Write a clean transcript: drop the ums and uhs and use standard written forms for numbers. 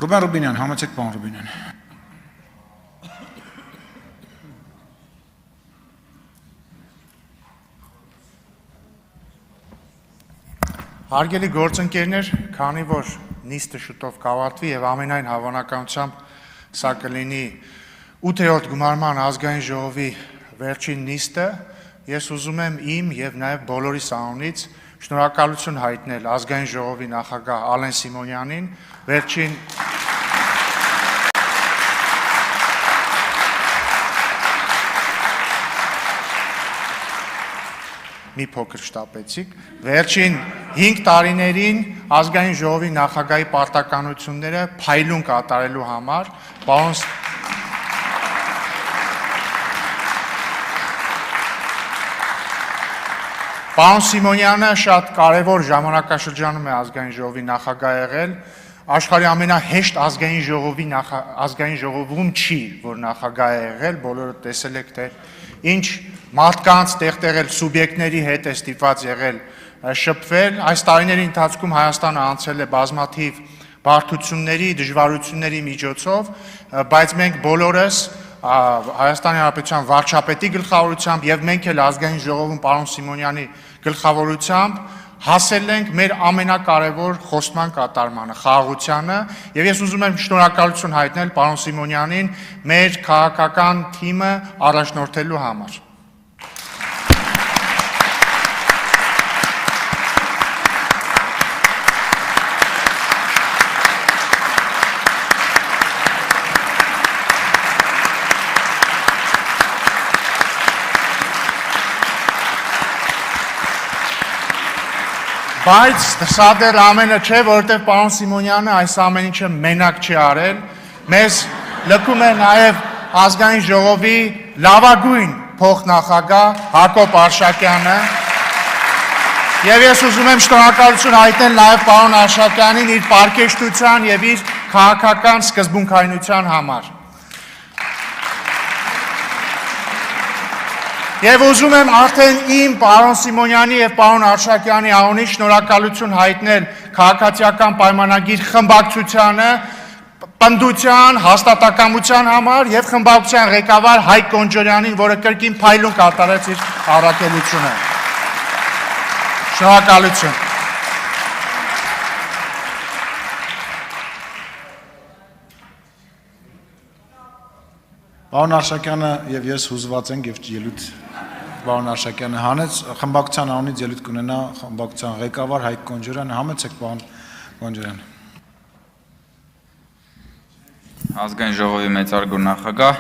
Ռուբեն Ռուբինյան, համեցեք պարոն Ռուբինյան։ Հարգելի գործընկերներ, քանի որ նիստը շուտով կավարտվի եւ ամենայն հավանականությամբ սա կլինի 8-րդ գումարման ազգային ժողովի վերջին նիստը, ես ուզում եմ իմ եւ նաեւ բոլորիս անունից շնորհակալություն հայտնել ազգային ժողովի նախագահ Ալեն Սիմոնյանին վերջին մի փոքր շտապեցիք, վերջին 5 տարիներին ազգային ժողովի նախագահի պարտականությունները փայլուն կատարելու համար, Պարոն Սիմոնյանը շատ կարևոր ժամանակաշրջանում է ազգային ժողովի նախագահ եղել, աշխարհի ամենահեշտ ազգային ժողովում չի, որ նախագահ է եղել, բոլորը տեսել եք, թե ինչ մարդկանց տեղտեղել սուբյեկտների հետ է ստիպված եղել շփվել, այս տարիների ընթացքում Հայաստանը անցել է բազմաթիվ բարդությունների, դժվարությունների միջոցով, բայց մենք բոլորս Հայաստանի Հանրապետության վարչապետի գլխավորությամբ եւ մենք էլ ազգային ժողովում պարոն Սիմոնյանի գլխավորությամբ հասել ենք մեր ամենակարևոր խոստման կատարմանը, խաղաղությանը, եւ ես ուզում եմ շնորհակալություն հայտնել պարոն Սիմոնյանին մեր քաղաքական թիմը առաջնորդելու համար։ Բայց սա դեռ ամենը չէ, որովհետև պարոն Սիմոնյանը այս ամեն ինչը մենակ չի արել, մեզ լքում է նաև ազգային ժողովի լավագույն փոխնախագահ Հակոբ Արշակյանը, եւ ես ուզում եմ շնորհակալություն հայտնել նաև պարոն Արշակյանին իր պարկեշտության եւ իր քաղաքական սկզբունքայնության համար։ Եվ ուզում եմ արդեն իմ պարոն Սիմոնյանի եւ պարոն Արշակյանի անունից շնորհակալություն հայտնել քաղաքացիական պայմանագիր խմբակցությանը, պնդության, հաստատակամության համար եւ խմբակցության ղեկավար Հայկ Կոնջորյանին, որը կրկին փայլուն կատարեց իր առաքելությունը։ Շնորհակալություն։ Պարոն Արշակյանը եւ ես հուզված ենք եւ ելույթ Պարոն Արշակյանը հանեց, խմբակցության անունից ելույթ կունենա խմբակցության ղեկավար Հայկ Կոնջորյանը, համեցեք պարոն Կոնջորյան։ Ազգային ժողովի մեծարգո նախագահ,